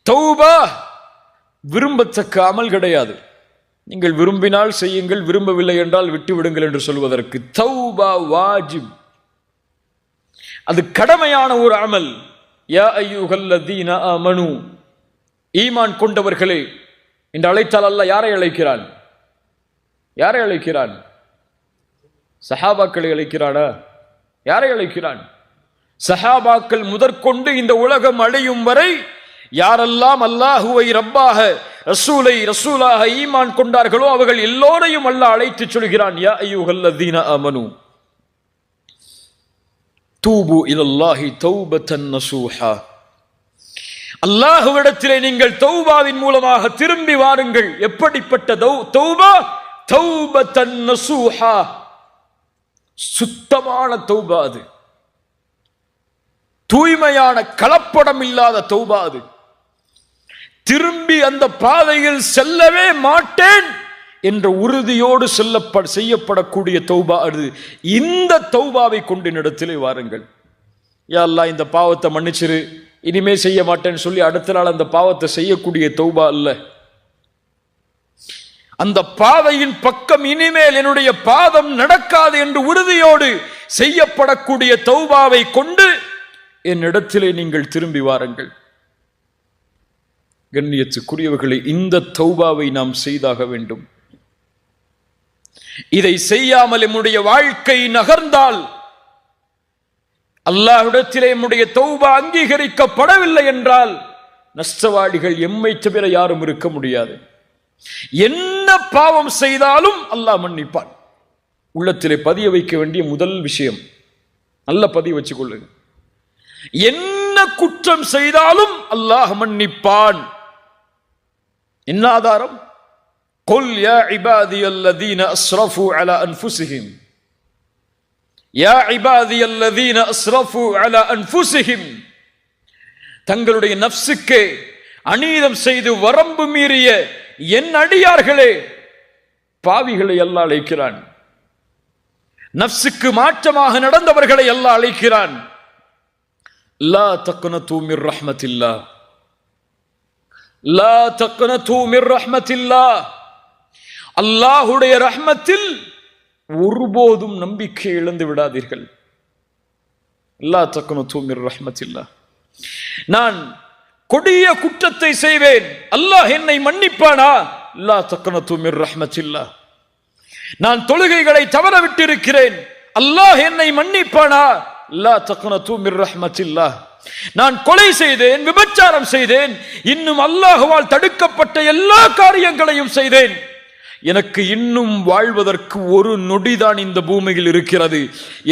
தௌபா விரும்பத்தக்க அமல் கிடையாது. நீங்கள் விரும்பினால் செய்யுங்கள், விரும்பவில்லை என்றால் விட்டுவிடுங்கள் என்று சொல்வதற்கு. தௌபா வாஜிப், அது கடமையான ஒரு அமல். யா அய்யுஹல்லதீன ஆமனு, ஈமான் கொண்டவர்களே என்று அழைத்தால் அல்லாஹ் யாரை அழைக்கிறான்? யாரை அழைக்கிறான்? சஹாபாக்களை அழைக்கிறானா? யாரை அழைக்கிறான்? சஹாபாக்கள் முதற்கொண்டு இந்த உலகம் அடையும் வரை யாரெல்லாம் அல்லாஹுவை ரப்பாக, ரசூலை ரசூலாக ஈமான் கொண்டார்களோ அவர்கள் எல்லோரையும் அல்லாஹ் அழைத்து சொல்கிறான், யா அய்யுஹல்லதீன ஆமனு தூபு இலல்லாஹி தௌபத்தன் நசூஹா, அல்லாஹ்விடத்திலே நீங்கள் தௌபாவின் மூலமாக திரும்பி வாருங்கள். எப்படிப்பட்ட தௌபா? தௌபத்தன் நசூஹா, சுத்தமான தௌபா, அது தூய்மையான கலப்படம் இல்லாத தௌபா. அது திரும்பி அந்த பாதையில் செல்லவே மாட்டேன் என்ற உறுதியோடு செய்யப்படக்கூடிய தௌபா அது. இந்த தௌபாவை கொண்டு இடத்திலே வாருங்கள். யா அல்லாஹ் இந்த பாவத்தை மன்னிச்சிரு, இனிமே செய்ய மாட்டேன்னு சொல்லி அடுத்த நாள் அந்த பாவத்தை செய்யக்கூடிய தௌபா அல்ல. அந்த பாதையின் பக்கம் இனிமேல் என்னுடைய பாதம் நடக்காது என்று உறுதியோடு செய்யப்படக்கூடிய தௌபாவை கொண்டு என்னிடத்திலே நீங்கள் திரும்பி வாருங்கள். கண்ணியத்துக்குரியவர்களே, இந்த தௌபாவை நாம் செய்தாக வேண்டும். இதை செய்யாமல் நம்முடைய வாழ்க்கை நகர்ந்தால், அல்லாஹ்விடத்திலே நம்முடைய தௌபா அங்கீகரிக்கப்படவில்லை என்றால், நஷ்டவாளிகள் எம்மை தவிர யாரும் இருக்க முடியாது. என்ன பாவம் செய்தாலும் அல்லாஹ் மன்னிப்பான். உள்ளத்திலே பதிய வைக்க வேண்டிய முதல் விஷயம், நல்ல பதிய வச்சுக் கொள்ளுங்க. என்ன குற்றம் செய்தாலும் அல்லாஹ் மன்னிப்பான். என்ன ஆதாரம்? قل يا عبادي الذين اسرفوا على انفسهم يا عبادي الذين اسرفوا على انفسهم, தங்களுடைய நஃப்ஸுக்கு அநீதம் செய்து வரம்பு மீறிய என் அடியார்களே, பாவிகளை அல்லாஹ் அழைக்கிறான். நஃப்ஸுக்கு மாற்றமாக நடந்தவர்களை அல்லாஹ் அழைக்கிறான். லா தக்னது மிர் ரஹ்மத்தில்லாஹ், லா தக்னது மிர் ரஹ்மத்தில்லாஹ், அல்லாஹ்வுடைய ரஹ்மத்தில் ஒருபோதும் நம்பிக்கை இழந்து விடாதீர்கள். லா தக்னது மிர் ரஹ்மத்தில்லாஹ். நான் கொடிய குற்றத்தை செய்வேன், அல்லாஹ் என்னை மன்னிப்பானா? லா தக்னது மிர் ரஹ்மத்தில்லாஹ். நான் தொழுகைகளை தவற விட்டிருக்கிறேன், அல்லாஹ் என்னை மன்னிப்பானா? லா தக்னது மிர் ரஹ்மத்தில்லாஹ். நான் கொலை செய்தேன், விபச்சாரம் செய்தேன், இன்னும் அல்லாஹ்வால் தடுக்கப்பட்ட எல்லா காரியங்களையும் செய்தேன், எனக்கு இன்னும் வாழ்வதற்கு ஒரு நொடிதான் இந்த பூமியில் இருக்கிறது,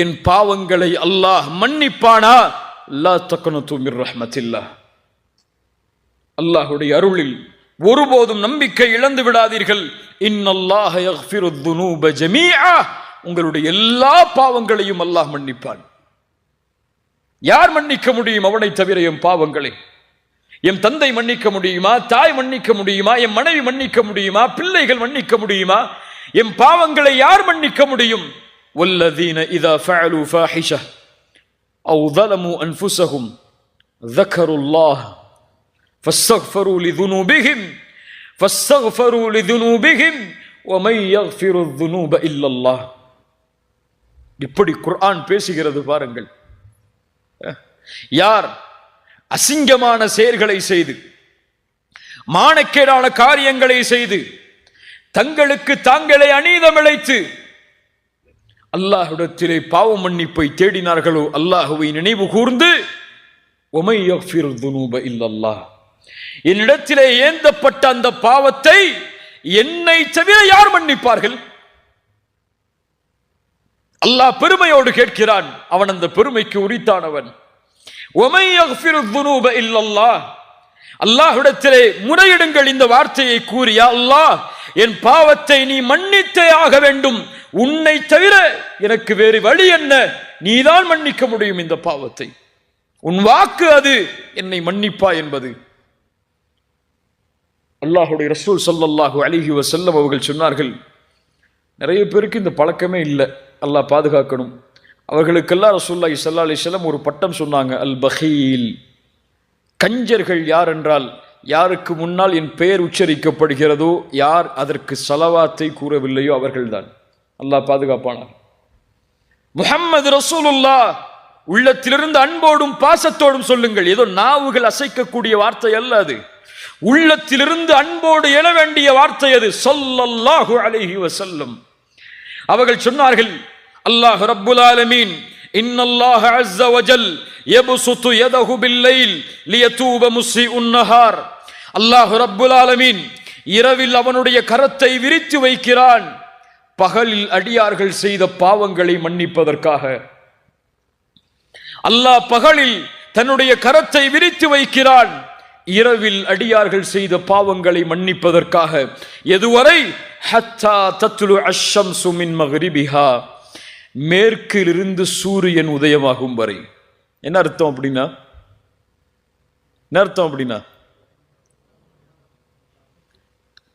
என் பாவங்களை அல்லாஹ் மன்னிப்பானா? லா தக்னது மிர் ரஹ்மத்தில்லாஹ். அல்லாஹ்வுடைய அருளில் ஒருபோதும் நம்பிக்கை இழந்து விடாதீர்கள். இன்னல்லாஹ யக்ஃபிருத் துனூப ஜமீஆ, உங்களுடைய எல்லா பாவங்களையும் அல்லாஹ் மன்னிப்பான். யார் மன்னிக்க முடியும் அவனை தவிர என் பாவங்களை? என் தந்தை மன்னிக்க முடியுமா? தாய் மன்னிக்க முடியுமா? என் மனைவி மன்னிக்க முடியுமா? பிள்ளைகள் மன்னிக்க முடியுமா? என் பாவங்களை யார் மன்னிக்க முடியும்? வல்லதீன இதா ஃபஅலு ஃபாஹிஷா அவ் ظلموا انفسهم ذكروا الله فاستغفروا لذنوبهم ومن يغفر الذنوب الا الله. இப்படி குர்ஆன் பேசுகிறது பாருங்கள். யார் அசிங்கமான செயல்களை செய்து, மானக்கேடான காரியங்களை செய்து, தங்களுக்கு தாங்களே அநீதம் இழைத்து அல்லாஹ்விடத்திலே பாவ மன்னிப்பை தேடினார்களோ, அல்லாஹ்வை நினைவு கூர்ந்து وَمَن يَغْفِرُ الذُّنُوبَ إِلَّا اللَّهُ, என்னிடத்திலே ஏந்தப்பட்ட அந்த பாவத்தை என்னை தவிர யார் மன்னிப்பார்கள்? அல்லாஹ் பெருமையோடு கேட்கிறான். அவன் அந்த பெருமைக்கு உரித்தானவன். وَمَن يَغْفِرُ الذُّنُوبَ إِلَّا اللَّهُ, அல்லாஹ்விடத்திலே முறையிடுங்கள் இந்த வார்த்தையை கூறி, யா அல்லாஹ் என் பாவத்தை நீ மன்னித்தே ஆக வேண்டும், உன்னை தவிர எனக்கு வேறு வழி என்ன? நீதான் மன்னிக்க முடியும் இந்த பாவத்தை, உன் வாக்கு அது என்னை மன்னிப்பா என்பது. அல்லாஹ்வுடைய ரசூல் ஸல்லல்லாஹு அலைஹி வஸல்லம் அவர்கள் சொன்னார்கள், நிறைய பேருக்கு இந்த பழக்கமே இல்லை, அல்லாஹ் பாதுகாக்கணும். அவர்களுக்கெல்லாம் ரசூலுல்லாஹி ஸல்லல்லாஹு அலைஹி வஸல்லம் ஒரு பட்டம் சொன்னாங்க, அல் பகீல், கஞ்சர்கள் யார் என்றால், யாருக்கு முன்னால் என் பெயர் உச்சரிக்கப்படுகிறதோ, யார் அதற்கு ஸலவாத்தை கூறவில்லையோ அவர்கள்தான். அல்லாஹ் பாதுகாப்பானார். முஹம்மது ரசூலுல்லாஹ் உள்ளத்திலிருந்து அன்போடும் பாசத்தோடும் சொல்லுங்கள். ஏதோ நாவுகள் அசைக்கக்கூடிய வார்த்தை அல்ல அது. உள்ளத்திலிருந்து அன்போடு எழ வேண்டிய வார்த்தை அது. ஸல்லல்லாஹு அலைஹி வஸல்லம் அவர்கள் சொன்னார்கள், அல்லாஹ் ரப்புல் ஆலமீன் இன்னல்லாஹ அஸ்ஸ வஜல் யப்சுத்து யதஹு பில்லைல் லியதூப முஸ்ஸிஉன் நஹார். அல்லாஹ் ரப்புல் ஆலமீன் இரவில் அவனுடைய கரத்தை விரித்து வைக்கிறான், பகலில் அடியார்கள் செய்த பாவங்களை மன்னிப்பதற்காக. அல்லாஹ் பகலில் தன்னுடைய கரத்தை விரித்து வைக்கிறான், இரவில் அடியார்கள் செய்த பாவங்களை மன்னிப்பதற்காக. எதுவரை? ஹத்தா தத்லு அஷ்ஷம்சு மின் மக்ரிபிஹா, மேற்கிலிருந்து சூரியன் உதயமாகும் வரை. என்ன அர்த்தம் அப்படின்னா?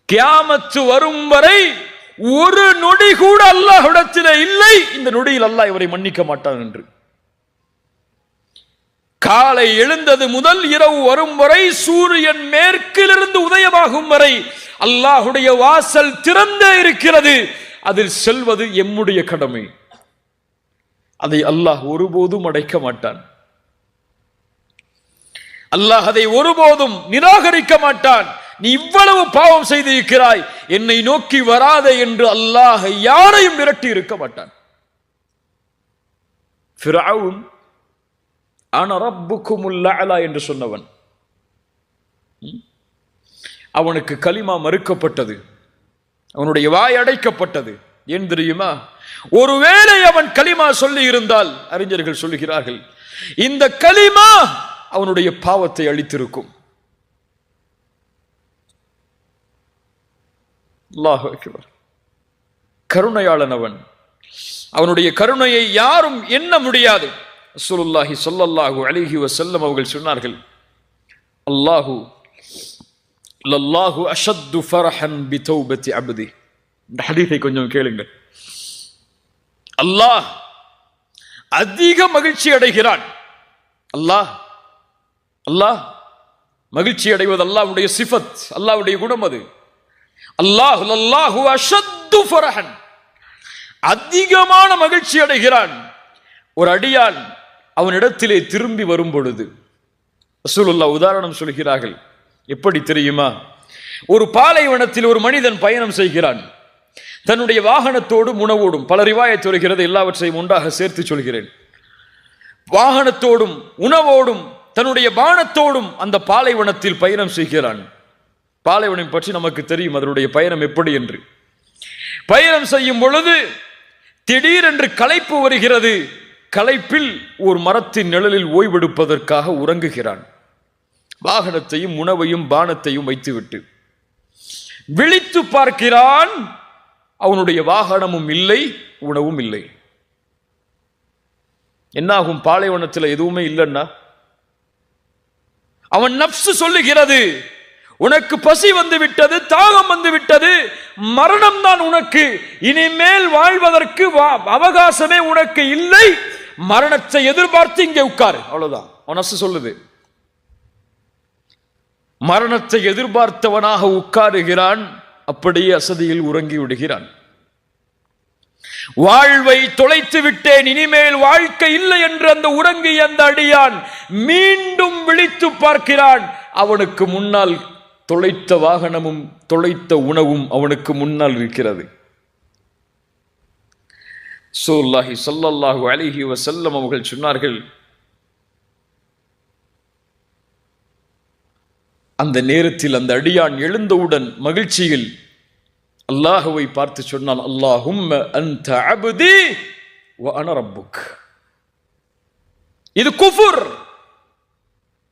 கியாமத்து வரும் வரை ஒரு நொடி கூட அல்லாஹ்விடத்திலே இல்லை, இந்த நொடியில் அல்லாஹ் இவரை மன்னிக்க மாட்டான் என்று. காலை எழுந்தது முதல் இரவு வரும் வரை, சூரியன் மேற்கிலிருந்து உதயமாகும் வரை அல்லாஹுடைய வாசல் திறந்தே இருக்கிறது. அதில் செல்வது எம்முடைய கடமை. அதை அல்லாஹ் ஒருபோதும் அடைக்க மாட்டான். அல்லாஹ் அதை ஒருபோதும் நிராகரிக்க மாட்டான். நீ இவ்வளவு பாவம் செய்திருக்கிறாய், என்னை நோக்கி வராதே என்று அல்லாஹ் யாரையும் விரட்டி இருக்க மாட்டான். ஃபிரௌன் அன ரப்புக்குமுல் அலா என்று சொன்னவன், அவனுக்கு கலிமா மறுக்கப்பட்டது, அவனுடைய வாய் அடைக்கப்பட்டது. ஏன் தெரியுமா? ஒருவேளை அவன் கலிமா சொல்லி இருந்தால், அறிஞர்கள் சொல்லுகிறார்கள், இந்த கலிமா அவனுடைய பாவத்தை அழித்திருக்கும். அல்லாஹு அக்பர். கருணையாளன் அவன், அவனுடைய கருணையை யாரும் எண்ண முடியாது. ரசூலுல்லாஹி ஸல்லல்லாஹு அலைஹி வஸல்லம் அவர்கள் சொன்னார்கள், லல்லாஹு அஷத்து ஃபரஹன் பிதௌபத்தி அப்தி. இந்த ஹதீஸை கொஞ்சம் கேளுங்கள். அல்லாஹ் அதிக மகிழ்ச்சி அடைகிறான். அல்லாஹ் மகிழ்ச்சி அடைவது அல்லாஹ்வுடைய சிஃபத், அல்லாஹ்வுடைய குணம் அது. லல்லாஹு அஷத்து ஃபரஹன், அதிகமான மகிழ்ச்சி அடைகிறான் ஒரு அடியான் அவனிடத்திலே திரும்பி வரும் பொழுது. ரசூலுல்லாஹ் உதாரணம் சொல்கிறார்கள். எப்படி தெரியுமா? ஒரு பாலைவனத்தில் ஒரு மனிதன் பயணம் செய்கிறான், தன்னுடைய வாகனத்தோடும் உணவோடும். பல ரிவாயத் வருகிறது, எல்லாவற்றையும் ஒன்றாக சேர்த்து சொல்கிறேன். வாகனத்தோடும் உணவோடும் தன்னுடைய பானத்தோடும் அந்த பாலைவனத்தில் பயணம் செய்கிறான். பாலைவனம் பற்றி நமக்கு தெரியும், அதனுடைய பயணம் எப்படி என்று. பயணம் செய்யும் பொழுது திடீரென்று களைப்பு வருகிறது. களைப்பில் ஒரு மரத்தின் நிழலில் ஓய்வெடுப்பதற்காக உறங்குகிறான். வாகனத்தையும் உணவையும் பானத்தையும் வைத்துவிட்டு விழித்து பார்க்கிறான். அவனுடைய வாகனமும் இல்லை, உணவும் இல்லை. என்னாகும்? பாலைவனத்தில் எதுவுமே இல்லைன்னா அவன் நப்சு சொல்லுகிறது, உனக்கு பசி வந்து விட்டது, தாகம் வந்து விட்டது, மரணம் தான் உனக்கு, இனிமேல் வாழ்வதற்கு அவகாசமே உனக்கு இல்லை, மரணத்தை எதிர்பார்த்து இங்கே உட்காரு. அவ்வளவுதான் அவன் நப்சு சொல்லுது. மரணத்தை எதிர்பார்த்தவனாக உட்காருகிறான். அப்படியே அசதியில் உறங்கி விடுகிறான். வாழ்வை தொலைத்து விட்டேன், இனிமேல் வாழ்க்கை இல்லை என்று அந்த உறங்கிய அந்த அடியான் மீண்டும் விழித்து பார்க்கிறான். அவனுக்கு முன்னால் தொலைத்த வாகனமும் தொலைத்த உணவும் அவனுக்கு முன்னால் இருக்கிறது. ரசூலுல்லாஹி ஸல்லல்லாஹு அலைஹி வஸல்லம் அவர்கள் சொன்னார்கள், அந்த நேரத்தில் அந்த அடியான் எழுந்தவுடன் மகிழ்ச்சியில் அல்லாஹுவை பார்த்து சொன்னான், அல்லாஹும்ம அன்த அப்தி வ அன ரப்புக். இது குஃபுர்.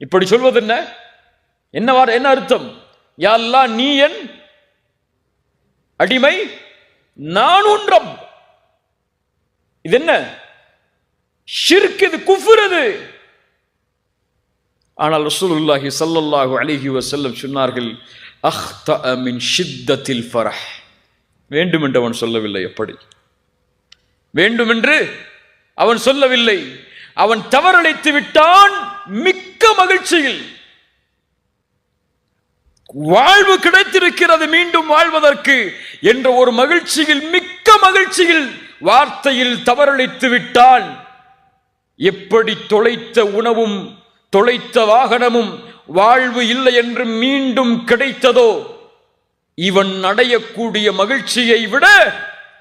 இப்படி சொல்வது என்ன அர்த்தம்? யா அல்லாஹ், நீ என் அடிமை, நான் உன் ரப். இது என்ன? ஷிர்க், இது குஃபுர். அது ஆனால் ரசூலுல்லாஹி ஸல்லல்லாஹு அலைஹி வஸல்லம் சொன்னார்கள், அக்தஅ மின் ஷித்தத்தில் ஃபரஹ். வேண்டுமென்று அவன் சொல்லவில்லை. எப்படி வேண்டுமென்று அவன் சொல்லவில்லை. அவன் தவறளித்து விட்டான் மிக்க மகிழ்ச்சியில். வாழ்வு கிடைத்திருக்கிறது மீண்டும் வாழ்வதற்கு என்ற ஒரு மகிழ்ச்சியில், மிக்க மகிழ்ச்சியில் வார்த்தையில் தவறளித்து விட்டால் எப்படி தொலைத்த உணவும் தொலைத்த வாகனமும் வாழ்வு இல்லை என்று மீண்டும் கிடைத்ததோ, இவன் அடையக்கூடிய மகிழ்ச்சியை விட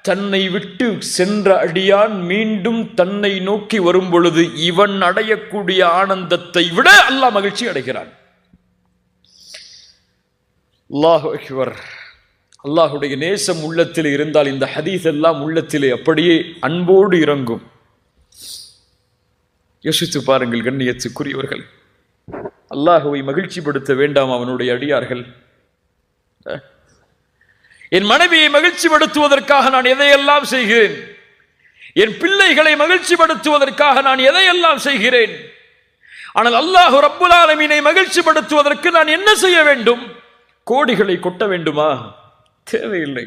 தன்னை விட்டு சென்ற அடியான் மீண்டும் தன்னை நோக்கி வரும் பொழுது இவன் அடையக்கூடிய ஆனந்தத்தை விட அல்லாஹ் மகிழ்ச்சி அடைகிறான். அல்லாஹு அக்பர். அல்லாஹுடைய நேசம் உள்ளத்தில் இருந்தால் இந்த ஹதீஸ் எல்லாம் உள்ளத்திலே அப்படியே அன்போடு இறங்கும். யோசித்து பாருங்கள் கண்ணியத்துக்குரியவர்கள், அல்லாஹுவை மகிழ்ச்சிப்படுத்த வேண்டாம் அவனுடைய அடியார்கள்? என் மனைவியை மகிழ்ச்சிப்படுத்துவதற்காக நான் எதையெல்லாம் செய்கிறேன், என் பிள்ளைகளை மகிழ்ச்சிப்படுத்துவதற்காக நான் எதையெல்லாம் செய்கிறேன். ஆனால் அல்லாஹ் ரப்புல் ஆலமீனை மகிழ்ச்சிப்படுத்துவதற்கு நான் என்ன செய்ய வேண்டும்? கோடிகளை கொட்ட வேண்டுமா? தேவையில்லை.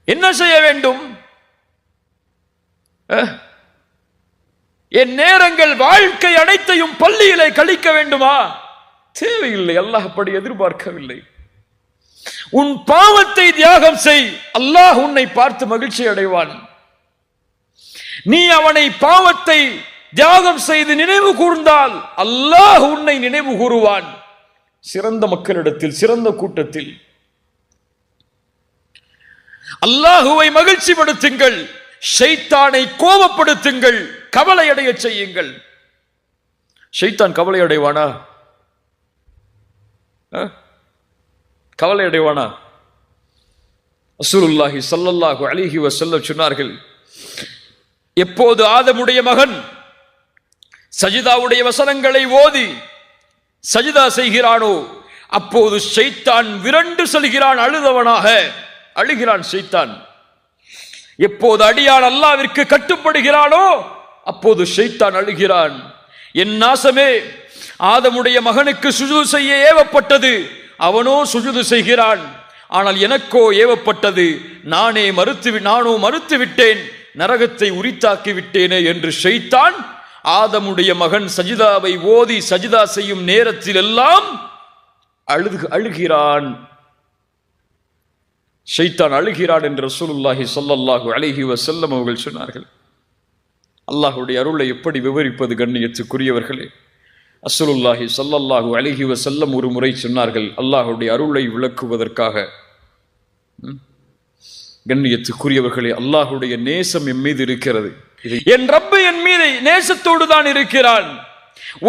என்ன செய்ய வேண்டும்? என் நேரங்கள் வாழ்க்கை அனைத்தையும் பள்ளியிலே கழிக்க வேண்டுமா? தேவையில்லை. அல்லாஹ் அப்படி எதிர்பார்க்கவில்லை. உன் பாவத்தை தியாகம் செய், அல்லாஹ் உன்னை பார்த்து மகிழ்ச்சி அடைவான். நீ அவனை பாவத்தை தியாகம் செய்து நினைவு கூர்ந்தால் அல்லாஹ் உன்னை நினைவு கூறுவான். சிறந்த மக்களிடத்தில், சிறந்த கூட்டத்தில். அல்லாஹுவை மகிழ்ச்சிப்படுத்துங்கள், ஷைத்தானை கோபப்படுத்துங்கள், கவலை அடைய செய்யுங்கள். ஷைத்தான் கவலை அடைவானா? கவலை அடைவானா? ரசூலுல்லாஹி ஸல்லல்லாஹு அலைஹி வஸல்லம் சொன்னார்கள், எப்போது ஆதமுடைய மகன் சஜிதாவுடைய வசனங்களை ஓதி சஜிதா செய்கிறானோ அப்போது ஷைத்தான் விரண்டு செல்கிறான், அழுதவனாக அழுகிறான் ஷைத்தான். எப்போது அடியான் அல்லாஹ்விற்கு கட்டுப்படுகிறானோ அப்போது ஷைத்தான் அழுகிறான். என் நாசமே, ஆதமுடைய மகனுக்கு சுஜூது செய்ய ஏவப்பட்டது, அவனோ சுஜூது செய்கிறான். ஆனால் எனக்கோ ஏவப்பட்டது, நானோ மறுத்து விட்டேன், நரகத்தை உரித்தாக்கி விட்டேனே என்று ஷைத்தான் ஆதமுடைய மகன் சஜிதாவை ஓதி சஜிதா செய்யும் நேரத்தில் எல்லாம் அழுகிறான். ஷைத்தான் அழுகிறான் என்று ரசூலுல்லாஹி ஸல்லல்லாஹு அலைஹி வஸல்லம் அவர்கள் சொன்னார்கள். அல்லாஹ்வுடைய அருளை எப்படி விவரிப்பது கண்ணியத்துக்குரியவர்களே? ரசூலுல்லாஹி ஸல்லல்லாஹு அலைஹி வஸல்லம் ஒரு முறை சொன்னார்கள், அல்லாஹ்வுடைய அருளை விளக்குவதற்காக. கண்ணியத்துக்குரியவர்களே, அல்லாஹ்வுடைய நேசம் என் மீது இருக்கிறது. என் ரப்பு என் மீது நேசத்தோடு தான் இருக்கிறான்.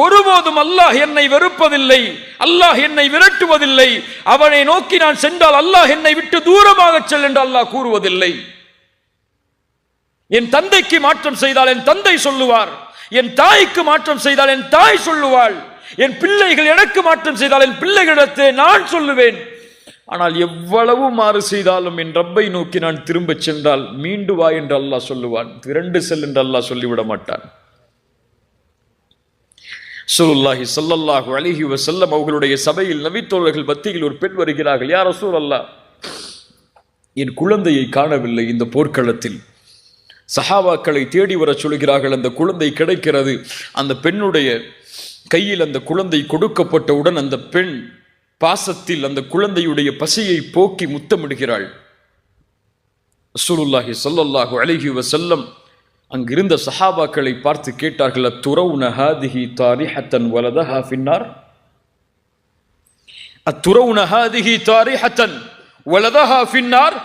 ஒருபோதும் அல்லாஹ் என்னை வெறுப்பதில்லை, அல்லாஹ் என்னை விரட்டுவதில்லை. அவனை நோக்கி நான் சென்றால் அல்லாஹ் என்னை விட்டு தூரமாக செல் என்று அல்லாஹ் கூறுவதில்லை. என் தந்தைக்கு மாற்றம் செய்தால் என் தந்தை சொல்லுவார், என் தாய்க்கு மாற்றம் செய்தால் என் தாய் சொல்லுவாள், என் பிள்ளைகள் எனக்கு மாற்றம் செய்தால் என் பிள்ளைகளிடத்தை நான் சொல்லுவேன். ஆனால் எவ்வளவு மாறு செய்தாலும் என் ரப்பை நோக்கி நான் திரும்ப சென்றால் மீண்டு வா என்று அல்லாஹ் சொல்லுவான், திரண்டு செல் என்று அல்லாஹ் சொல்லிவிட மாட்டான். ரசூலுல்லாஹி ஸல்லல்லாஹு அலைஹி வஸல்லம் அவர்களுடைய சபையில் நபித்தோழர்கள் மத்தியில் ஒரு பெண் வருகிறார்கள். யா ரசூலல்லாஹ், என் குழந்தையை காணவில்லை இந்த போர்க்களத்தில். சஹாபாக்களை தேடி வர சொல்கிறார்கள். அந்த குழந்தை கிடைக்கிறது. அந்த பெண்ணுடைய கையில் அந்த குழந்தை கொடுக்கப்பட்டவுடன் அந்த பெண் பாசத்தில் அந்த குழந்தையுடைய பசியை போக்கி முத்தமிடுகிறாள். ரசூலுல்லாஹி ஸல்லல்லாஹு அலைஹி வஸல்லம் அங்கிருந்த சஹாபாக்களை பார்த்து கேட்டார்கள், அத்துரவுன ஹாதிஹி தாரிஹத்தன் வலதஹா ஃபின்னார், அத்துரவுன ஹாதிஹி தாரிஹத்தன் வலதஹா ஃபின்னார்.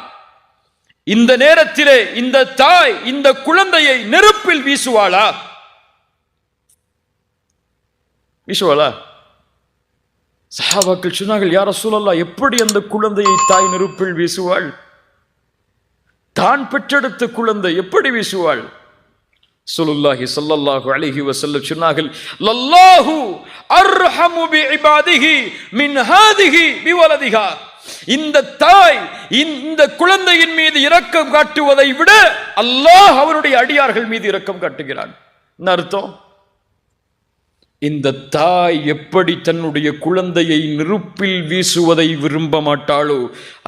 இந்த நேரத்திலே இந்த தாய் இந்த குழந்தையை நெருப்பில் வீசுவாளா? சஹாபாக்கள் சொன்னார்கள், யா ரசூலல்லாஹ், எப்படி அந்த குழந்தையை தாய் நெருப்பில் வீசுவாள்? தான் பெற்றெடுத்த குழந்தை எப்படி வீசுவாள்? ரசூலுல்லாஹி ஸல்லல்லாஹு அலைஹி வஸல்லம் சொன்னார்கள், லல்லாஹு அர்ஹமு பிஇபாதிஹி மின் ஹாதிஹி பிவலதிஹா. இந்த தாய் இந்த குழந்தையின் மீது இரக்கம் காட்டுவதை விட அல்லாஹ் அவருடைய அடியார்கள் மீது இரக்கம் காட்டுகிறான். என்ன அர்த்தம்? இந்த தாய் எப்படி தன்னுடைய குழந்தையை நெருப்பில் வீசுவதை விரும்ப மாட்டாளோ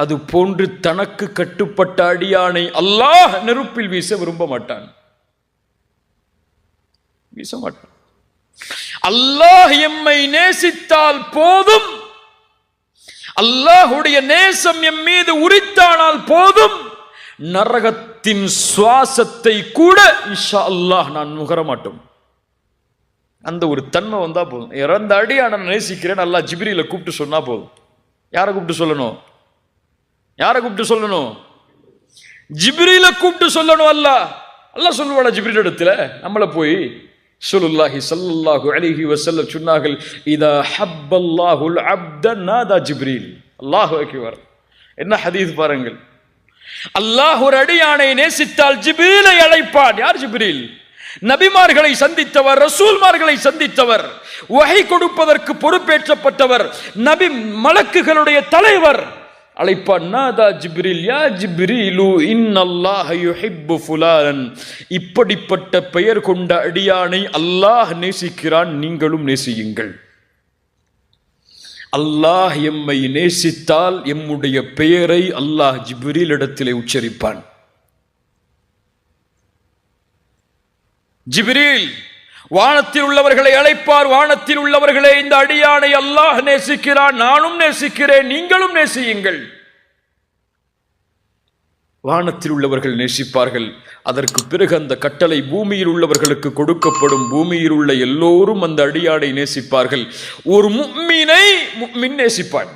அது போன்று தனக்கு கட்டுப்பட்ட அடியானை அல்லாஹ் நெருப்பில் வீச விரும்ப மாட்டான், வீச மாட்டான். அல்லாஹ் எம்மை நேசித்தால் போதும், அல்லாஹ்வுடைய நேசம் எம் மீது உரித்தானால் போதும், நரகத்தின் சுவாசத்தை கூட இன்ஷா அல்லாஹ் நான் நுகர மாட்டோம். அந்த ஒரு தன்மை வந்தா போதும். இறந்த அடியான நேசிக்கிறேன் அல்லாஹ் ஜிப்ரீல கூப்பிட்டு சொன்னா போதும். யாரை கூப்பிட்டு சொல்லணும்? யாரை கூப்பிட்டு சொல்லணும்? ஜிப்ரீல கூப்பிட்டு சொல்லணும். அல்லாஹ் சொல்லுவாடா ஜிப்ரீல் இடத்துல? நம்மள போய் ரசூலுல்லாஹி ஸல்லல்லாஹு அலைஹி வஸல்லம் சொன்னார்கள், இதா ஹப்பல்லாஹுல் அப்த நாதா ஜிப்ரீல். அல்லாஹு அக்பர். என்ன ஹதீஸ் பாருங்கள். அல்லாஹ் ஒரு அடியானை நேசித்தால் ஜிப்ரீலை அழைப்பான். யார் ஜிப்ரீல்? நபிமார்களை சந்தித்தவர், ரசூல்மார்களை சந்தித்தவர், வஹி கொடுப்பதற்கு பொறுப்பேற்றப்பட்டவர், நபி மலக்குகளுடைய தலைவர். அழைப்பான். நாதா ஜிப்ரீல், யா ஜிப்ரீலு இன்னல்லாஹ யுஹிப்பு ஃபுலான். இப்படிப்பட்ட பெயர் கொண்ட அடியானை அல்லாஹ் நேசிக்கிறான், நீங்களும் நேசியுங்கள். அல்லாஹ் எம்மை நேசித்தால் எம்முடைய பெயரை அல்லாஹ் ஜிப்ரீல் இடத்திலே உச்சரிப்பான். ஜிப்ரீல் வானத்தில் உள்ளவர்களை அழைப்பார். வானத்தில் உள்ளவர்களே, இந்த அடியானை அல்லாஹ் நேசிக்கிறான், நானும் நேசிக்கிறேன், நீங்களும் நேசியுங்கள். வானத்தில் உள்ளவர்கள் நேசிப்பார்கள். அதற்கு பிறகு அந்த கட்டளை பூமியில் உள்ளவர்களுக்கு கொடுக்கப்படும். பூமியில் உள்ள எல்லோரும் அந்த அடியானை நேசிப்பார்கள். ஒரு முஃமினை முஃமின் நேசிப்பான்.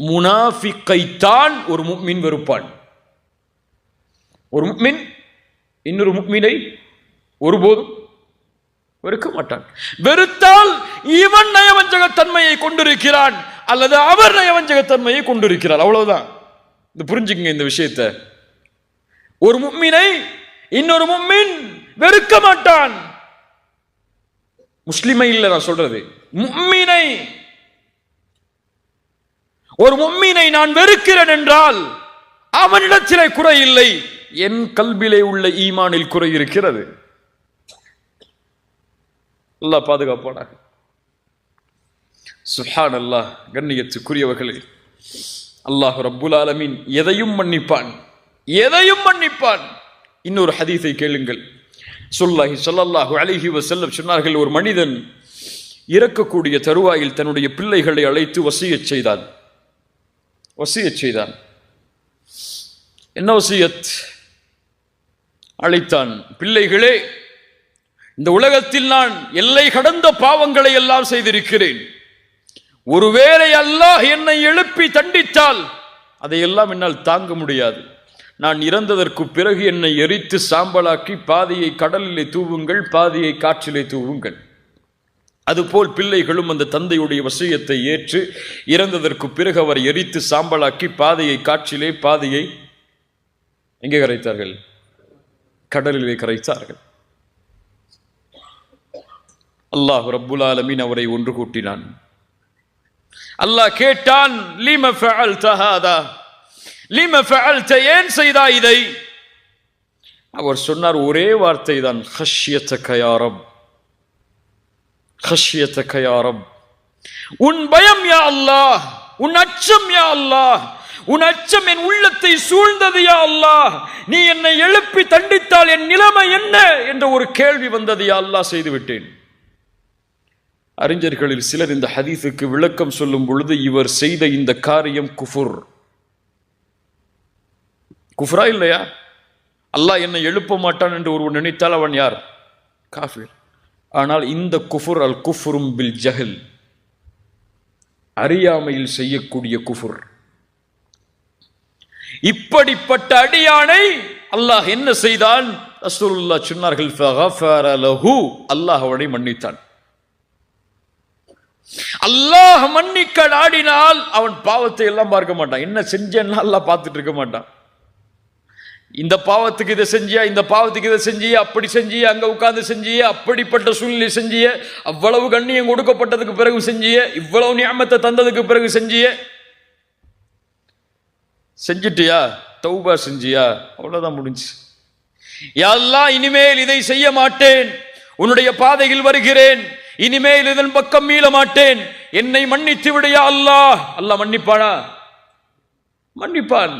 முனாஃபிக்கைத்தான் ஒரு முஃமின் வெறுப்பான். ஒரு முஃமின் இன்னொரு முஃமினை ஒருபோதும் வெறுக்க மாட்டான். வெறுத்தால் இவன் நயவஞ்சகத்தன்மையை கொண்டிருக்கிறான் அல்லது அவர் நயவஞ்சகத்தன்மையை கொண்டிருக்கிறார். அவ்வளவுதான். புரிஞ்சுக்கங்க இந்த விஷயத்தை. ஒரு முஃமினை இன்னொரு முஃமின் வெறுக்க மாட்டான். முஸ்லிமை இல்ல நான் சொல்றது, முஃமினை. ஒரு முஃமினை நான் வெறுக்கிறேன் என்றால் அவனிடத்திலே குறை இல்லை, என் கல்விலே உள்ள ஈமானில் குறை இருக்கிறது. அல்லாஹ் பாதுகாப்பானாக. சுப்ஹானல்லாஹ். கண்ணியத்துக்குரியவர்களே, அல்லாஹ் ரப்புல் ஆலமீன் எதையும் மன்னிப்பான், எதையும் மன்னிப்பான். இன்னொரு ஹதீஸை கேளுங்கள். ஸல்லல்லாஹு ஸல்லல்லாஹு அலைஹி வஸல்லம் சொன்னார்கள், ஒரு மனிதன் இறக்கக்கூடிய தருவாயில் தன்னுடைய பிள்ளைகளை அழைத்து வசியத் செய்தான். என்ன வசியத்? அழைத்தான், பிள்ளைகளே, இந்த உலகத்தில் நான் எல்லை கடந்த பாவங்களை எல்லாம் செய்திருக்கிறேன். ஒருவேளை அல்லாஹ் என்னை எழுப்பி தண்டித்தால் அதையெல்லாம் என்னால் தாங்க முடியாது. நான் இறந்ததற்கு பிறகு என்னை எரித்து சாம்பலாக்கி பாதியை கடலிலே தூவுங்கள், பாதியை காற்றிலே தூவுங்கள். அதுபோல் பிள்ளைகளும் அந்த தந்தையுடைய வசியத்தை ஏற்று இறந்ததற்கு பிறகு அவர் எரித்து சாம்பலாக்கி பாதியை காற்றிலே, பாதியை எங்கே கரைத்தார்கள்? கடலிலே கரைத்தார்கள். அல்லாஹ் ரப்புல் ஆலமீன் அவரை ஒன்று கூட்டினான். அல்லாஹ் கேட்டான், லிம ஃபஅல்த ஹாதா, லிம ஃபஅல்த, ஏன் செய்தாய் இதை? அவர் சொன்னார் ஒரே வார்த்தை தான், ஹஷ்யதக யா ரப், ஹஷ்யதக யா ரப். உன் பயம் யா அல்லாஹ், உன் அச்சம் யா அல்லாஹ், உன் அச்சம் என் உள்ளத்தை சூழ்ந்தது யா அல்லாஹ். நீ என்னை எழுப்பி தண்டித்தால் என் நிலைமை என்ன என்ற ஒரு கேள்வி வந்தது யா அல்லாஹ், செய்து விட்டேன். அறிஞர்களில் சிலர் இந்த ஹதீஸுக்கு விளக்கம் சொல்லும் பொழுது, இவர் செய்த இந்த காரியம் குஃபுர். குஃப்ரா இல்லையா? அல்லாஹ் என்னை எழுப்ப மாட்டான் என்று ஒருவர் நினைத்தால் அவன் யார்? காஃபிர். ஆனால் இந்த குஃபுர் அல் குஃப்ரும் பில் ஜஹல், அறியாமையில் செய்யக்கூடிய குஃபுர். இப்படிப்பட்ட அடியானை அல்லாஹ் என்ன செய்தான்? ரசூலுல்லாஹ் சொன்னார்கள், ஃபகஃபர லஹு, அல்லாஹ் அவனை மன்னித்தான். அல்லாஹ் மன்னிக்க நாடினால் அவன் பாவத்தை எல்லாம் பார்க்க மாட்டான். என்ன செஞ்சேன்னா அல்லாஹ் பார்த்துட்டு இருக்க மாட்டான். இந்த பாவத்துக்கு இதை செஞ்சியா, இந்த பாவத்துக்கு இதை செஞ்சிய, அப்படி செஞ்சிய, அங்க உட்கார்ந்து செஞ்சிய, அப்படிப்பட்ட சூழ்நிலை செஞ்சிய, அவ்வளவு கண்ணியம் கொடுக்கப்பட்டதுக்கு பிறகு செஞ்சிய, இவ்வளவு நியமத்தை தந்ததுக்கு பிறகு செஞ்சிய, செஞ்சிட்டியா, தௌபா செஞ்சியா, அவ்வளவுதான் முடிஞ்சு. யா அல்லாஹ், இனிமேல் இதை செய்ய மாட்டேன், உன்னுடைய பாதையில் வருகிறேன், இனிமேல் இதன் பக்கம் மீள மாட்டேன், என்னை மன்னித்து விடு யா அல்லாஹ். அல்லாஹ் மன்னிப்பானா? மன்னிப்பான்.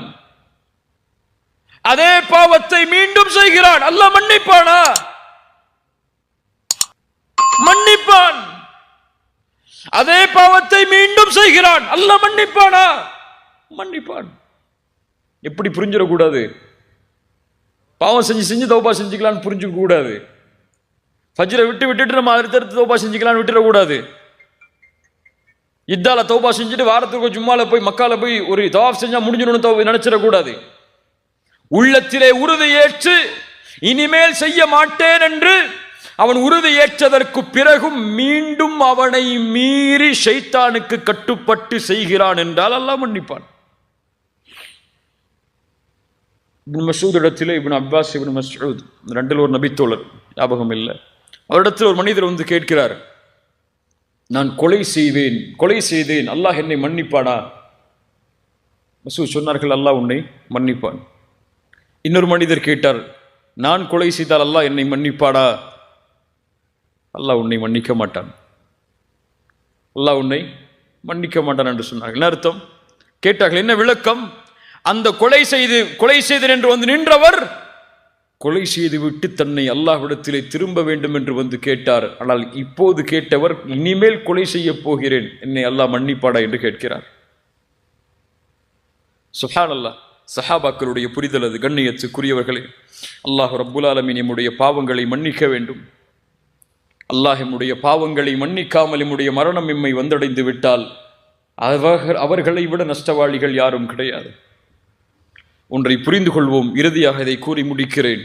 அதே பாவத்தை மீண்டும் செய்கிறான், அல்லாஹ் மன்னிப்பானா? மன்னிப்பான். மன்னிப்பான். அதே பாவத்தை மீண்டும் செய்கிறான், அல்லாஹ் மன்னிப்பானா? மன்னிப்பான். எப்படி புரிஞ்சிடக்கூடாது? பாவம் செஞ்சு தௌபா செஞ்சுக்கலான்னு புரிஞ்சுக்க கூடாது. ஃபஜ்ரை விட்டுட்டு நம்ம அடுத்தடுத்து தௌபா செஞ்சுக்கலான்னு விட்டுடக்கூடாது. இதால தௌபா செஞ்சுட்டு வாரத்துக்கு ஜும்மால போய் மக்கால போய் ஒரு தவாஃப் செஞ்சா முடிஞ்சிடணும் நினைச்சிடக்கூடாது. உள்ளத்திலே உறுதியேற்று இனிமேல் செய்ய மாட்டேன் என்று அவன் உறுதியேற்றதற்கு பிறகும் மீண்டும் அவனை மீறி ஷைத்தானுக்கு கட்டுப்பட்டு செய்கிறான் என்றால் அல்லாஹ் மன்னிப்பான். இப்னு மஸ்ஊத் இடத்திலே இப்னு அப்பாஸ் இப்னு மஸ்ஊத் ரெண்டில் ஒரு நபித்தோழர், ஞாபகம் இல்லை, அவரிடத்தில் ஒரு மனிதர் வந்து கேட்கிறார், நான் கொலை செய்தேன், அல்லாஹ் என்னை மன்னிப்பானா? மஸ்ஊத் சொன்னார்கள், அல்லாஹ் உன்னை மன்னிப்பான். இன்னொரு மனிதர் கேட்டார், நான் கொலை செய்தால் அல்லாஹ் என்னை மன்னிப்பாடா? அல்லாஹ் உன்னை மன்னிக்க மாட்டான், அல்லாஹ் உன்னை மன்னிக்க மாட்டான் என்று சொன்னார்கள். என்ன அர்த்தம்? கேட்டார்கள், என்ன விளக்கம்? அந்த கொலை செய்தேன் என்று வந்து நின்றவர் கொலை செய்து விட்டு தன்னை அல்லாஹ்விடத்திலே திரும்ப வேண்டும் என்று வந்து கேட்டார். ஆனால் இப்போது கேட்டவர் இனிமேல் கொலை செய்ய போகிறேன், என்னை அல்லாஹ் மன்னிப்பாடா என்று கேட்கிறார். சுப்ஹானல்லாஹ். சஹாபாக்களுடைய புரிதல் அது. கண்ணியத்துக்குரியவர்களே, அல்லாஹ் ரப்புல் ஆலமீன் நம்முடைய பாவங்களை மன்னிக்க வேண்டும். அல்லாஹ் நம்முடைய பாவங்களை மன்னிக்காமல் நம்முடைய மரணம் எம்மை வந்தடைந்து விட்டால் அவர்களை விட நஷ்டவாளிகள் யாரும் கிடையாது. ஒன்றை புரிந்து கொள்வோம், இறுதியாக இதை கூறி முடிக்கிறேன்.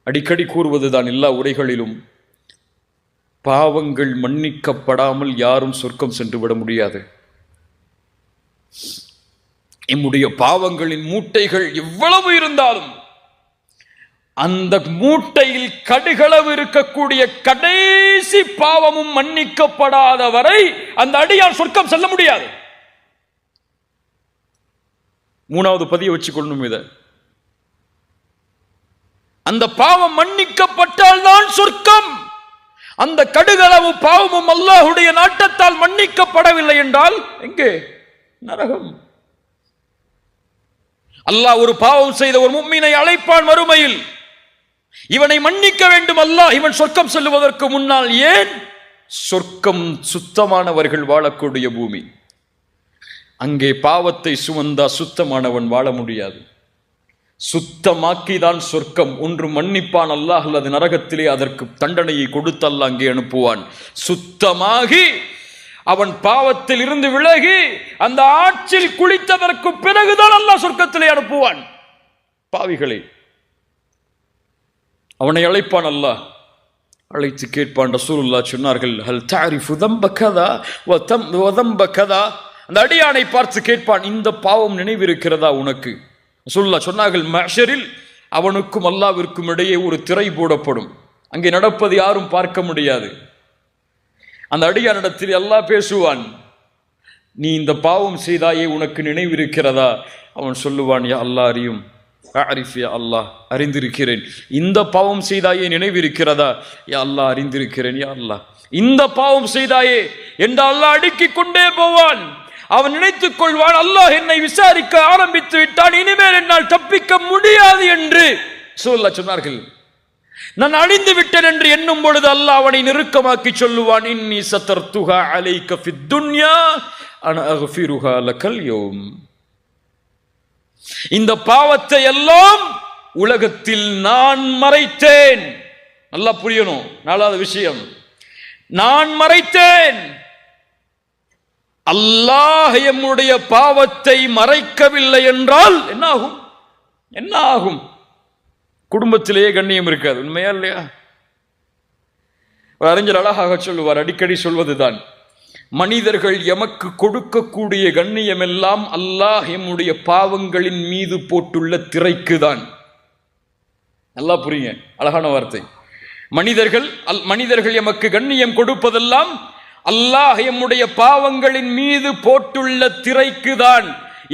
அடிக்கடி கூறுவதுதான் எல்லா உரைகளிலும், பாவங்கள் மன்னிக்கப்படாமல் யாரும் சொர்க்கம் சென்று விட முடியாது. நம்முடைய பாவங்களின் மூட்டைகள் எவ்வளவு இருந்தாலும் அந்த மூட்டையில் கடுகளவு இருக்கக்கூடிய கடைசி பாவமும் மன்னிக்கப்படாத வரை அந்த அடியான் சொர்க்கம் செல்ல முடியாது. மூணாவது பதிய வச்சுக்கொள்ளணும். இத அந்த பாவம் மன்னிக்கப்பட்டால் தான் சொர்க்கம். அந்த கடுகளவு பாவமும் அல்லாஹ்வுடைய நாட்டத்தால் மன்னிக்கப்படவில்லை என்றால் எங்கே? நரகம். அல்லாஹ் ஒரு பாவம் செய்த ஒரு முஃமினை அழைப்பான் மறுமையில், இவனை மன்னிக்க வேண்டும் அல்லாஹ், இவன் சொர்க்கம் செல்லுவதற்கு முன்னால். ஏன்? சொர்க்கம் சுத்தமானவர்கள் வாழக்கூடிய பூமி. அங்கே பாவத்தை சுமந்தா சுத்தமானவன் வாழ முடியாது. சுத்தமாக்கிதான் சொர்க்கம். ஒன்று மன்னிப்பான் அல்லாஹ், அல்லது நரகத்திலே அதற்கு தண்டனையை கொடுத்து அல்லாஹ் அங்கே அனுப்புவான். சுத்தமாகி அவன் பாவத்தில் இருந்து விலகி அந்த ஆற்றில் குளித்ததற்கு பிறகுதான் அல்லாஹ் சொர்க்கத்திலே அனுப்புவான். பாவிகளை அவனை அழைப்பான் அல்லாஹ். அழைத்து கேட்பான். ரசூலுல்லாஹ் சொன்னார்கள், ஹல் தஅரிஃபு தம்ப கதா வ தம்ப கதா. அந்த அடியானை பார்த்து கேட்பான், இந்த பாவம் நினைவிருக்கிறதா உனக்கு? ரசூலுல்லாஹ் சொன்னார்கள், மஹ்ஷரில் அவனுக்கும் அல்லாஹ்விற்கும் இடையே ஒரு திரை போடப்படும். அங்கே நடப்பது யாரும் பார்க்க முடியாது. அந்த அடியானிடத்தில் அல்லாஹ் பேசுவான், நீ இந்த பாவம் செய்தாயே, உனக்கு நினைவிருக்கிறதா? அவன் சொல்லுவான், யா அல்லாஹ் அறியும், அல்லாஹ் அறிந்திருக்கிறேன். இந்த பாவம் செய்தாயே நினைவிருக்கிறதா? யா அல்லாஹ் அறிந்திருக்கிறேன். யா அல்லாஹ் இந்த பாவம் செய்தாயே என்று அல்லாஹ் அடுக்கிக் கொண்டே போவான். அவன் நினைத்துக் கொள்வான், அல்லாஹ் என்னை விசாரிக்க ஆரம்பித்து விட்டான், இனிமேல் என்னால் தப்பிக்க முடியாது என்று சொன்னார்கள். நான் அழிந்து விட்டேன் என்று எண்ணும் பொழுது அல்லாஹ் அவனை நெருக்கமாக்கி சொல்லுவான், இன்னி சதர்துஹா அலைக ஃபித் துன்யா அன அக்ஃபிருஹா லகல் யௌம். இந்த பாவத்தை எல்லாம் உலகத்தில் நான் மறைத்தேன். நல்லா புரியணும். நாலாவது விஷயம், நான் மறைத்தேன். அல்லாஹ் எம்முடைய பாவத்தை மறைக்கவில்லை என்றால் என்ன ஆகும்? குடும்பத்திலேயே கண்ணியம் இருக்காது. உண்மையா இல்லையா? ஒரு அறிஞர் அழகாக சொல்லுவார், அடிக்கடி சொல்வதுதான், மனிதர்கள் எமக்கு கொடுக்கக்கூடிய கண்ணியம் எல்லாம் அல்லாஹ் எம்முடைய பாவங்களின் மீது போட்டுள்ள திரைக்குதான். நல்லா புரியுங்க, அழகான வார்த்தை. மனிதர்கள் எமக்கு கண்ணியம் கொடுப்பதெல்லாம் அல்லாஹ் எம்முடைய பாவங்களின் மீது போட்டுள்ள திரைக்குதான்.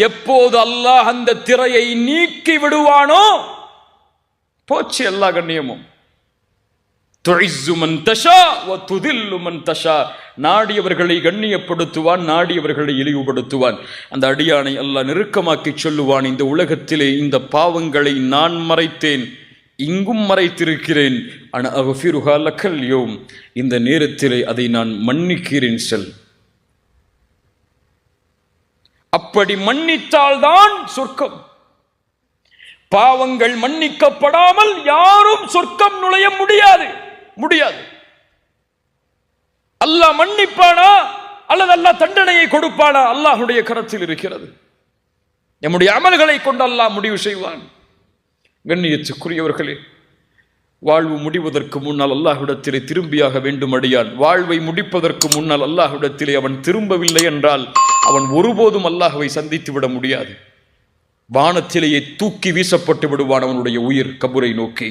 எப்போது அல்லாஹ் அந்த திரையை நீக்கி விடுவானோ போச்சு எல்லா கண்ணியமும். நாடியவர்களை கண்ணியப்படுத்துவான், நாடியவர்களை இழிவுபடுத்துவான். அந்த அடியானை அல்லாஹ் நெருக்கமாக்கி சொல்லுவான், இந்த உலகத்திலே இந்த பாவங்களை நான் மறைத்தேன், இங்கும் மறைத்திருக்கிறேன். அன அஃபிருஹா லக்கல் யௌம், இந்த நேரத்திலே அதை நான் மன்னிக்கிறேன் செல். அப்படி மன்னித்தால்தான் சொர்க்கம். பாவங்கள் மன்னிக்கப்படாமல் யாரும் சொர்க்கம் நுழைய முடியாது. அல்லாஹ் மன்னிப்பானா அல்லது அல்லாஹ் தண்டனையை கொடுப்பானா? அல்லாஹ்வுடைய கரத்தில் இருக்கிறது. நம்முடைய அமல்களை கொண்டு அல்லாஹ் முடிவு செய்வான். கண்ணியத்துக்குரியவர்களே, வாழ்வு முடிவதற்கு முன்னால் அல்லாஹ்விடத்திலே திரும்பியாக வேண்டும் அடியான். வாழ்வை முடிப்பதற்கு முன்னால் அல்லாஹ்விடத்திலே அவன் திரும்பவில்லை என்றால் அவன் ஒருபோதும் அல்லாஹ்வை சந்தித்து விட முடியாது. வானத்திலேயே தூக்கி வீசப்பட்டு விடுவான் அவனுடைய உயிர் கபரை நோக்கி.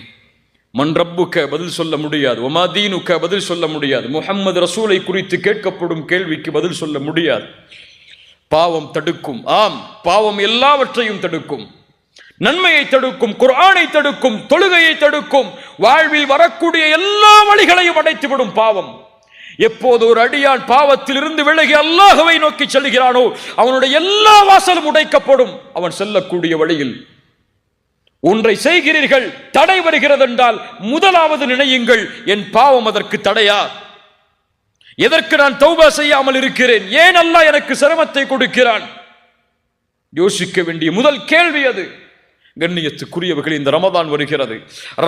மன் ரப்புக்க பதில் சொல்ல முடியாது, ஒமா தீனுக்க பதில் சொல்ல முடியாது, முஹம்மது ரசூலை குறித்து கேட்கப்படும் கேள்விக்கு பதில் சொல்ல முடியாது. பாவம் தடுக்கும். ஆம், பாவம் எல்லாவற்றையும் தடுக்கும். நன்மையை தடுக்கும், குர்ஆனை தடுக்கும், தொழுகையை தடுக்கும், வாழ்வில் வரக்கூடிய எல்லா வழிகளையும் அடைத்துவிடும் பாவம். எப்போது ஒரு அடியான் பாவத்தில் இருந்து விலகி அல்லாஹ்வை நோக்கி செல்கிறானோ அவனுடைய எல்லா வாசலும் உடைக்கப்படும். அவன் செல்லக்கூடிய வழியில் ஒன்றை செய்கிறீர்கள், தடை வருகிறது என்றால் முதலாவது நினையுங்கள், என் பாவம் அதற்கு தடையா? எதற்கு நான் தௌபா செய்யாமல் இருக்கிறேன்? ஏன் அல்லாஹ் எனக்கு சிரமத்தை கொடுக்கிறான்? யோசிக்க வேண்டிய முதல் கேள்வி அது. கண்ணியத்துக்குரியவர்கள், இந்த ரமதான் வருகிறது.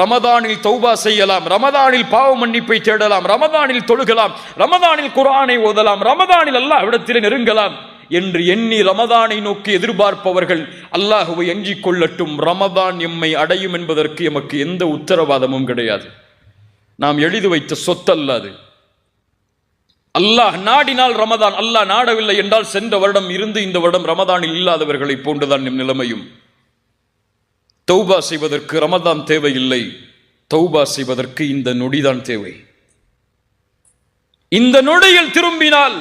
ரமதானில் தௌபா செய்யலாம், ரமதானில் பாவ மன்னிப்பை தேடலாம், ரமதானில் தொழுகலாம், ரமதானில் குர்ஆனை ஓதலாம், ரமதானில் அல்லாஹ்விடத்தில் நெருங்கலாம் என்று எண்ணி ரமதானை நோக்கி எதிர்பார்ப்பவர்கள் அல்லாஹ்வை அஞ்சிக் கொள்ளட்டும். ரமதான் எம்மை அடையும் என்பதற்கு எமக்கு எந்த உத்தரவாதமும் கிடையாது. நாம் எழுதி வைத்த சொத்தல்ல அது. அல்லாஹ் நாடினால் ரமதான், அல்லாஹ் நாடவில்லை என்றால் சென்ற வருடம் இருந்து இந்த வருடம் ரமதானில் இல்லாதவர்களை போன்றுதான் நம் நிலைமையும். தௌபா செய்வதற்கு ரமதான் தேவையில்லை, தௌபா செய்வதற்கு இந்த நொடிதான் தேவை. இந்த நொடியில் திரும்பினால்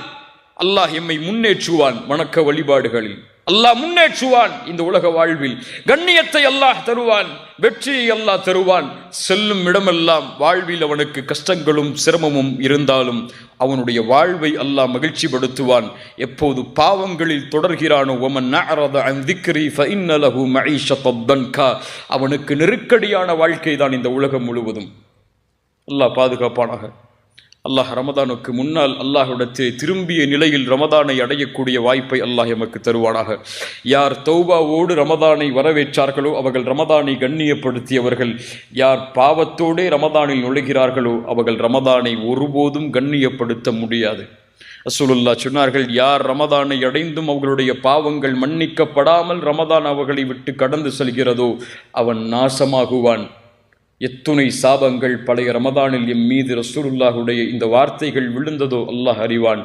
அல்லாஹ் எம்மை முன்னேற்றுவான். வணக்க வழிபாடுகளில் அல்லாஹ் முன்னேற்றுவான். இந்த உலக வாழ்வில் கண்ணியத்தை அல்லாஹ் தருவான், வெற்றியை அல்லாஹ் தருவான். செல்லும் இடமெல்லாம் வாழ்வில் அவனுக்கு கஷ்டங்களும் சிரமமும் இருந்தாலும் அவனுடைய வாழ்வை அல்லாஹ் மகிழ்ச்சி படுத்துவான். எப்போது பாவங்களில் தொடர்கிறானோ வமன் அஅரத அன் திக்ரி ஃபஇன்ன லஹு மஈஷத்தன் தன்கா, அவனுக்கு நெருக்கடியான வாழ்க்கை தான் இந்த உலகம் முழுவதும். அல்லாஹ் பாதுகாப்பானாக. அல்லாஹ் ரமதானுக்கு முன்னால் அல்லாஹ்விடத்தில் திரும்பிய நிலையில் ரமதானை அடையக்கூடிய வாய்ப்பை அல்லாஹ் எமக்கு தருவானாக. யார் தௌபாவோடு ரமதானை வரவேற்றார்களோ அவர்கள் ரமதானை கண்ணியப்படுத்தியவர்கள். யார் பாவத்தோடே ரமதானில் நுழைகிறார்களோ அவர்கள் ரமதானை ஒருபோதும் கண்ணியப்படுத்த முடியாது. ரசூலுல்லாஹ் சொன்னார்கள், யார் ரமதானை அடைந்தும் அவர்களுடைய பாவங்கள் மன்னிக்கப்படாமல் ரமதான் அவர்களை விட்டு கடந்து செல்கிறதோ அவன் நாசமாகுவான். எத்துணை சாபங்கள் பழைய ரமதானில் எம் மீது ரசூலுல்லாஹுடைய இந்த வார்த்தைகள் விழுந்ததோ அல்லாஹ் அறிவான்.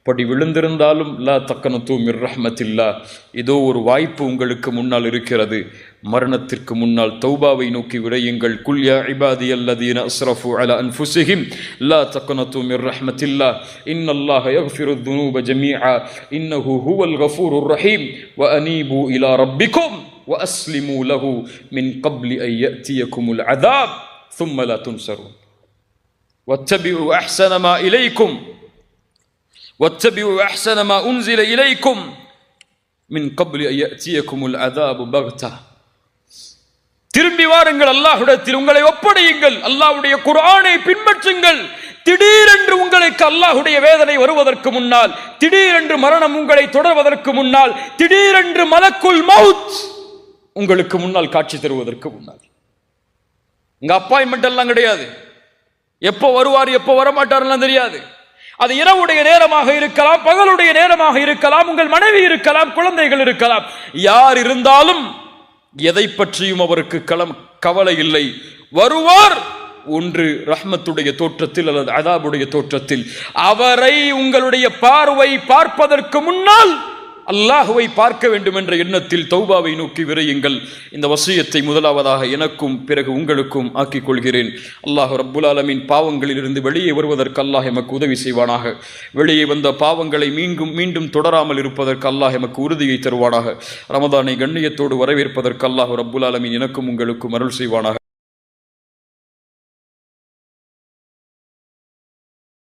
படி விழுந்திருந்தாலும் லா தக்கனத்து மிர் ரஹ்மத்தில்லாஹ், ஏதோ ஒரு வாய்ப்பு உங்களுக்கு முன்னால் இருக்கிறது. மரணத்திற்கு முன்னால் தௌபாவை நோக்கி விரையுங்கள். குல் யா இபாதியல்லதீன அஸ்ரஃபு அலா அன்ஃபுஸிஹிம் லா தக்கனத்து மிர் ரஹ்மத்தில்லாஹ் இன்னல்லாஹ யக்ஃபிரு துனூப ஜமீஆ இன்னஹு ஹுவல் கஃபூருர் ரஹீம் வ அனீபு இலா ரப்பிக்கும் وأسلموا له من قبل أن يأتيكم العذاب ثم لا تنصرون واتبعوا أحسن ما أنزل إليكم من قبل أن يأتيكم العذاب بغتة. திரும்பி வாருங்கள், அல்லாஹ்விடத்தில் உங்களை ஒப்படையுங்கள், அல்லாஹ்வுடைய குர்ஆனை பின்பற்றுங்கள். திடீரென்று உங்களுக்கு அல்லாஹ்வுடைய வேதனை வருவதற்கு முன்னால், திடீரென்று மரணம் உங்களை தொடர்வதற்கு முன்னால், திடீரென்று மலக்குல் மௌத் உங்களுக்கு முன்னால் காட்சி தருவதற்கு முன்னால். இங்க அப்பாயின்மெண்ட் எல்லாம் கிடையாது. எப்போ வருவார் எப்போ வரமாட்டார்லாம் தெரியாது. அது இரவுடைய நேரமாக இருக்கலாம், பகலுடைய நேரமாக இருக்கலாம், உங்கள் மனைவி இருக்கலாம், குழந்தைகள் இருக்கலாம். யார் இருந்தாலும் எதை பற்றியும் அவருக்கு கவலை இல்லை. வருவார், ஒன்று ரஹ்மத்துடைய தோற்றத்தில் அல்லது அதாபுடைய தோற்றத்தில். அவரை உங்களுடைய பார்வை பார்ப்பதற்கு முன்னால் அல்லாஹுவை பார்க்க வேண்டும் என்ற எண்ணத்தில் தௌபாவை நோக்கி விரையுங்கள். இந்த வசியத்தை முதலாவதாக எனக்கும் பிறகு உங்களுக்கும் ஆக்கிக் கொள்கிறேன். அல்லாஹ் ரப்புல் ஆலமீன் பாவங்களிலிருந்து வெளியே வருவதற்கு அல்லாஹ் எமக்கு உதவி செய்வானாக. வெளியே வந்த பாவங்களை மீண்டும் தொடராமல் இருப்பதற்கு அல்லாஹ் எமக்கு உறுதியை தருவானாக. ரமதானை கண்ணியத்தோடு வரவேற்பதற்கு அல்லாஹ் ரப்புல் ஆலமீன் எனக்கும் உங்களுக்கும் அருள் செய்வானாக.